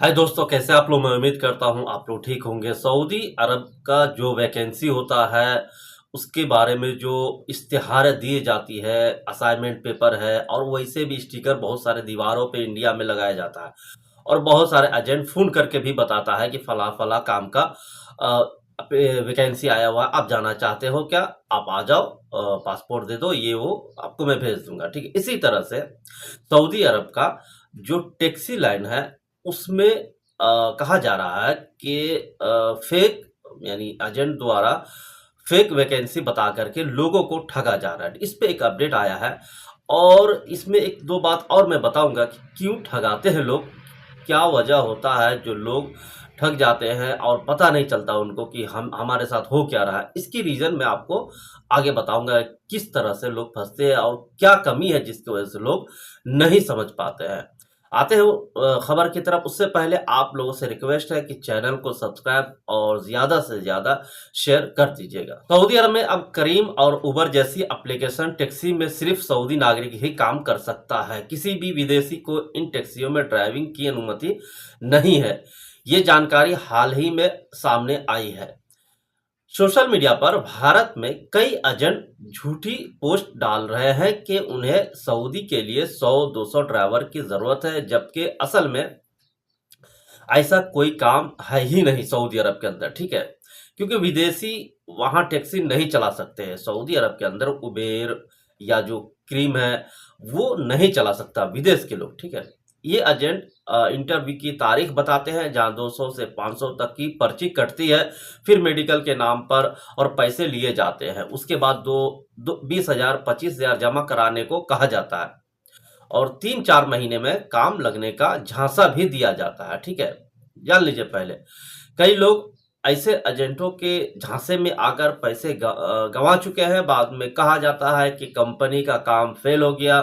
हाय दोस्तों, कैसे आप लोग। मैं उम्मीद करता हूँ आप लोग ठीक होंगे। सऊदी अरब का जो वैकेंसी होता है उसके बारे में जो इश्तिहार दिए जाती है, असाइनमेंट पेपर है, और वैसे भी स्टिकर बहुत सारे दीवारों पे इंडिया में लगाया जाता है। और बहुत सारे एजेंट फोन करके भी बताता है कि फला फला काम का वैकेंसी आया हुआ है, आप जाना चाहते हो क्या, आप आ जाओ, पासपोर्ट दे दो, ये वो आपको मैं भेज दूंगा। ठीक है, इसी तरह से सऊदी अरब का जो टैक्सी लाइन है उसमें कहा जा रहा है कि फेक यानी एजेंट द्वारा फेक वैकेंसी बता करके लोगों को ठगा जा रहा है। इस पे एक अपडेट आया है और इसमें एक दो बात और मैं बताऊंगा कि क्यों ठगाते हैं लोग, क्या वजह होता है जो लोग ठग जाते हैं और पता नहीं चलता उनको कि हम हमारे साथ हो क्या रहा है। इसकी रीजन मैं आपको आगे बताऊंगा, किस तरह से लोग फंसते हैं और क्या कमी है जिसकी वजह से लोग नहीं समझ पाते हैं। आते हैं खबर की तरफ। उससे पहले आप लोगों से रिक्वेस्ट है कि चैनल को सब्सक्राइब और ज्यादा से ज्यादा शेयर कर दीजिएगा। सऊदी अरब में अब करीम और उबर जैसी एप्लीकेशन टैक्सी में सिर्फ सऊदी नागरिक ही काम कर सकता है। किसी भी विदेशी को इन टैक्सियों में ड्राइविंग की अनुमति नहीं है। ये जानकारी हाल ही में सामने आई है। सोशल मीडिया पर भारत में कई एजेंट झूठी पोस्ट डाल रहे हैं कि उन्हें सऊदी के लिए 100-200 ड्राइवर की जरूरत है, जबकि असल में ऐसा कोई काम है ही नहीं सऊदी अरब के अंदर। ठीक है, क्योंकि विदेशी वहां टैक्सी नहीं चला सकते हैं। सऊदी अरब के अंदर उबेर या जो क्रीम है वो नहीं चला सकता विदेश के लोग। ठीक है, ये एजेंट इंटरव्यू की तारीख बताते हैं जहां 200 से 500 तक की पर्ची कटती है, फिर मेडिकल के नाम पर और पैसे लिए जाते हैं। उसके बाद 20,000 25,000 जमा कराने को कहा जाता है और 3-4 महीने में काम लगने का झांसा भी दिया जाता है। ठीक है, जान लीजिए। पहले कई लोग ऐसे एजेंटों के झांसे में आकर पैसे गंवा चुके हैं। बाद में कहा जाता है कि कंपनी का काम फेल हो गया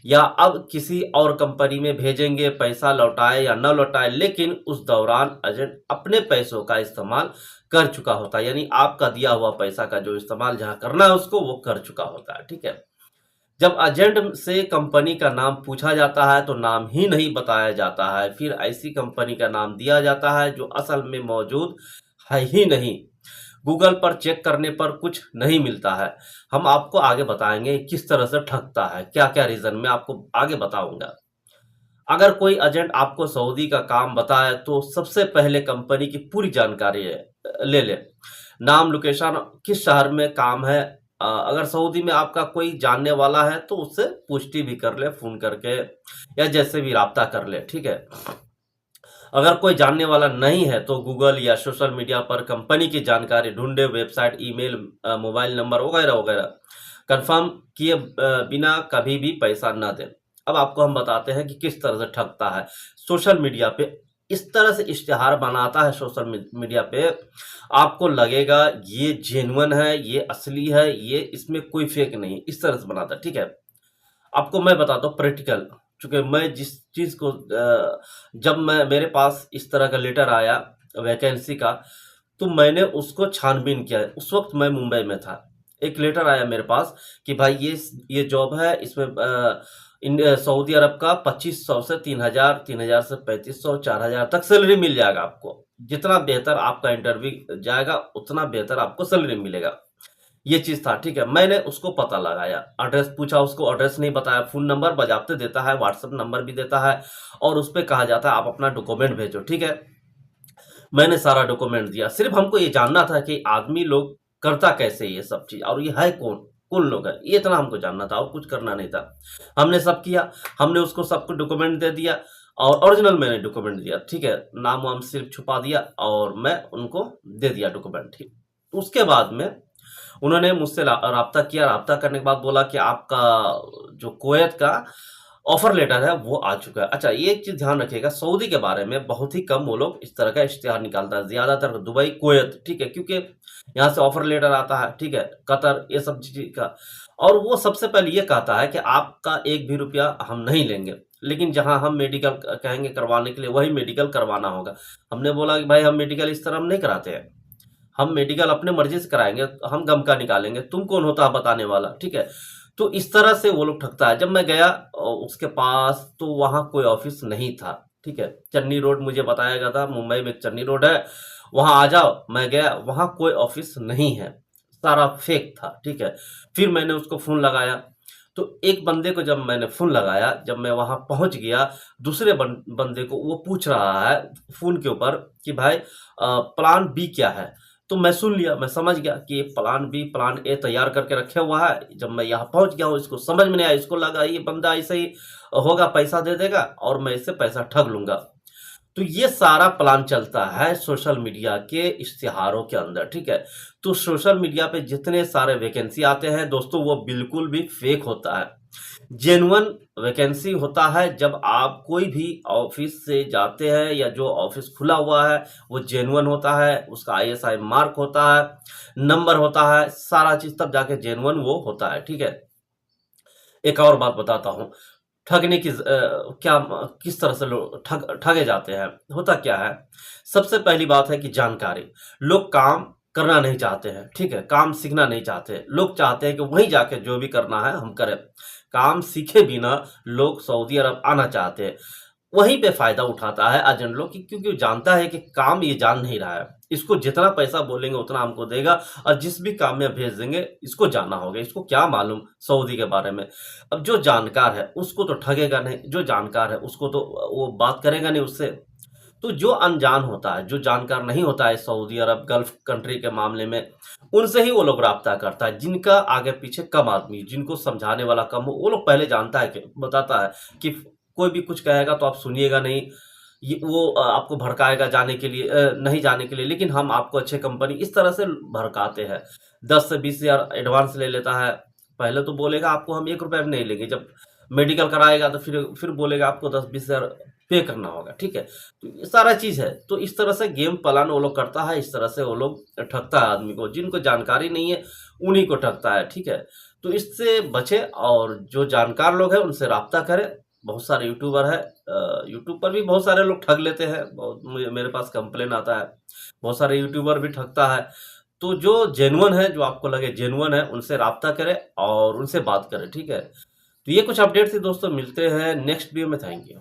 या अब किसी और कंपनी में भेजेंगे, पैसा लौटाए या न लौटाए, लेकिन उस दौरान एजेंट अपने पैसों का इस्तेमाल कर चुका होता है। यानी आपका दिया हुआ पैसा का जो इस्तेमाल जहां करना है उसको वो कर चुका होता है। ठीक है, जब एजेंट से कंपनी का नाम पूछा जाता है तो नाम ही नहीं बताया जाता है, फिर ऐसी कंपनी का नाम दिया जाता है जो असल में मौजूद है ही नहीं। गूगल पर चेक करने पर कुछ नहीं मिलता है। हम आपको आगे बताएंगे किस तरह से ठगता है, क्या क्या रीजन मैं आपको आगे बताऊंगा। अगर कोई एजेंट आपको सऊदी का काम बताए तो सबसे पहले कंपनी की पूरी जानकारी ले ले। नाम, लोकेशन, किस शहर में काम है। अगर सऊदी में आपका कोई जानने वाला है तो उससे पुष्टि भी कर ले फोन करके या जैसे भी राब्ता कर ले। ठीक है, अगर कोई जानने वाला नहीं है तो गूगल या सोशल मीडिया पर कंपनी की जानकारी ढूंढे, वेबसाइट, ईमेल, मोबाइल नंबर वगैरह वगैरह। कंफर्म किए बिना कभी भी पैसा न दें। अब आपको हम बताते हैं कि किस तरह से ठगता है। सोशल मीडिया पे इस तरह से इश्तिहार बनाता है। सोशल मीडिया पे आपको लगेगा ये जेन्युइन है, ये असली है, ये इसमें कोई फेक नहीं, इस तरह से बनाता है। ठीक है, आपको मैं बताता हूँ प्रैक्टिकल। चूंकि मैं जिस चीज को जब मैं मेरे पास इस तरह का लेटर आया वैकेंसी का तो मैंने उसको छानबीन किया। उस वक्त मैं मुंबई में था। एक लेटर आया मेरे पास कि भाई ये जॉब है, इसमें सऊदी अरब का 2500 से 3000, 3000 से 3500, 4000 तक सैलरी मिल जाएगा आपको। जितना बेहतर आपका इंटरव्यू जाएगा उतना बेहतर आपको सैलरी मिलेगा। ये चीज था। ठीक है, मैंने उसको पता लगाया, एड्रेस पूछा, उसको एड्रेस नहीं बताया, फोन नंबर बजाते देता है, व्हाट्सएप नंबर भी देता है और उस पर कहा जाता है आप अपना डॉक्यूमेंट भेजो। ठीक है, मैंने सारा डॉक्यूमेंट दिया। सिर्फ हमको ये जानना था कि आदमी लोग करता कैसे ये सब चीज और ये है कौन कौन लोग है, ये इतना हमको जानना था और कुछ करना नहीं था। हमने सब किया, हमने उसको सबको डॉक्यूमेंट दे दिया और ओरिजिनल मैंने डॉक्यूमेंट दिया। ठीक है, नाम वाम सिर्फ छुपा दिया और मैं उनको दे दिया डॉक्यूमेंट। ठीक, उसके बाद में उन्होंने मुझसे राब्ता किया। राब्ता करने के बाद बोला कि आपका जो कुवैत का ऑफर लेटर है वो आ चुका है। अच्छा, ये एक चीज ध्यान रखिएगा, सऊदी के बारे में बहुत ही कम वो लोग इस तरह का इश्तिहार निकालता है, ज्यादातर दुबई, कुवैत। ठीक है, क्योंकि यहाँ से ऑफर लेटर आता है। ठीक है, कतर, ये सब चीज का। और वो सबसे पहले ये कहता है कि आपका एक भी रुपया हम नहीं लेंगे, लेकिन जहां हम मेडिकल कहेंगे करवाने के लिए वही मेडिकल करवाना होगा। हमने बोला कि भाई हम मेडिकल इस तरह हम नहीं कराते हैं, हम मेडिकल अपने मर्जी से कराएंगे, हम गम का निकालेंगे, तुम कौन होता है बताने वाला। ठीक है, तो इस तरह से वो लोग ठगता है। जब मैं गया उसके पास तो वहां कोई ऑफिस नहीं था। ठीक है। चन्नी रोड मुझे बताया गया था, मुंबई में एक चन्नी रोड है, वहाँ आ जाओ। मैं गया, वहाँ कोई ऑफिस नहीं है, सारा फेक था, ठीक है। फिर मैंने उसको फ़ोन लगाया, तो एक बंदे को जब मैंने फ़ोन लगाया, जब मैं वहाँ पहुँच गया, दूसरे बंदे को वो पूछ रहा है फ़ोन के ऊपर कि भाई प्लान बी क्या है? तो मैं सुन लिया, मैं समझ गया कि ये प्लान बी, प्लान ए तैयार करके रखे हुआ है। जब मैं यहाँ पहुँच गया हूँ, इसको समझ में नहीं आया, इसको लगा ये बंदा ऐसे ही होगा, पैसा दे देगा और मैं इससे पैसा ठग लूँगा। तो ये सारा प्लान चलता है सोशल मीडिया के इश्तिहारों के अंदर, ठीक है। तो सोशल मीडिया पे जितने सारे वैकेंसी आते हैं दोस्तों, वो बिल्कुल भी फेक होता है। जेन्युइन वैकेंसी होता है जब आप कोई भी ऑफिस से जाते हैं या जो ऑफिस खुला हुआ है वो जेन्युइन होता है, उसका आईएसआई मार्क होता है, नंबर होता है, सारा चीज, तब जाके जेन्युइन वो होता है, ठीक है। एक और बात बताता हूँ, ठगने की क्या, किस तरह से लोग ठगे जाते हैं। होता क्या है, सबसे पहली बात है कि जानकारी। लोग काम करना नहीं चाहते हैं, ठीक है, काम सीखना नहीं चाहते। लोग चाहते हैं कि वहीं जाके जो भी करना है हम करें। काम सीखे बिना लोग सऊदी अरब आना चाहते हैं। वहीं पे फायदा उठाता है एजेंट लोग क्योंकि वो जानता है कि काम ये जान नहीं रहा है, इसको जितना पैसा बोलेंगे उतना हमको देगा, और जिस भी काम में भेज देंगे इसको जानना होगा, इसको क्या मालूम सऊदी के बारे में। अब जो जानकार है उसको तो ठगेगा नहीं, जो जानकार है उसको तो वो बात करेगा नहीं उससे। तो जो अनजान होता है, जो जानकार नहीं होता है सऊदी अरब गल्फ कंट्री के मामले में, उनसे ही वो लोग राब्ता करता है। जिनका आगे पीछे कम आदमी, जिनको समझाने वाला कम हो, वो लोग पहले जानता है कि बताता है कि कोई भी कुछ कहेगा तो आप सुनिएगा नहीं, ये वो आपको भड़काएगा जाने के लिए, नहीं जाने के लिए, लेकिन हम आपको अच्छे कंपनी, इस तरह से भड़काते हैं। 10 से 20 हज़ार एडवांस ले लेता है। पहले तो बोलेगा आपको हम 1 रुपया भी नहीं लेंगे, जब मेडिकल कराएगा तो फिर बोलेगा आपको 10-20 हज़ार पे करना होगा, ठीक है। तो ये सारा चीज़ है। तो इस तरह से गेम प्लान वो लोग करता है, इस तरह से वो लोग ठगता है आदमी को। जिनको जानकारी नहीं है उन्हीं को ठगता है, ठीक है। तो इससे बचे, और जो जानकार लोग हैं उनसे राब्ता करें। बहुत सारे यूट्यूबर है, यूट्यूब पर भी बहुत सारे लोग ठग लेते हैं, बहुत मेरे पास कंप्लेन आता है, बहुत सारे यूट्यूबर भी ठगता है। तो जो जेन्युइन है, जो आपको लगे जेन्युइन है, उनसे राब्ता करें और उनसे बात करें, ठीक है। तो ये कुछ अपडेट थी दोस्तों, मिलते हैं नेक्स्ट वीडियो में। Thank you.